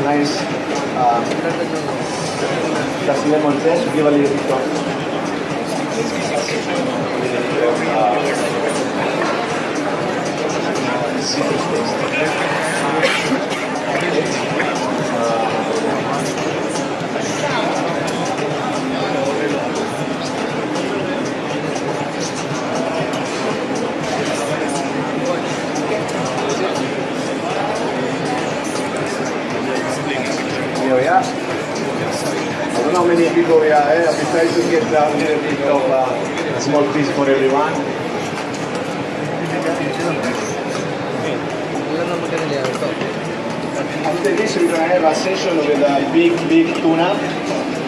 Nice. Just lemon zest, give a little bit of citrus Here we are. I don't know how many people we are here. We try to get a little bit of a small piece for everyone. After this, we're going to have a session with a big tuna.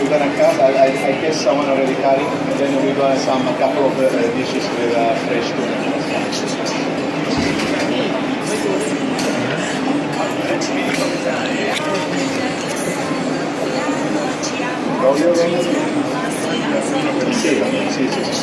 We're going to cut. I guess someone already cut it. And then we're going to have a couple of dishes with fresh tuna. Olio, sì, sì, sì.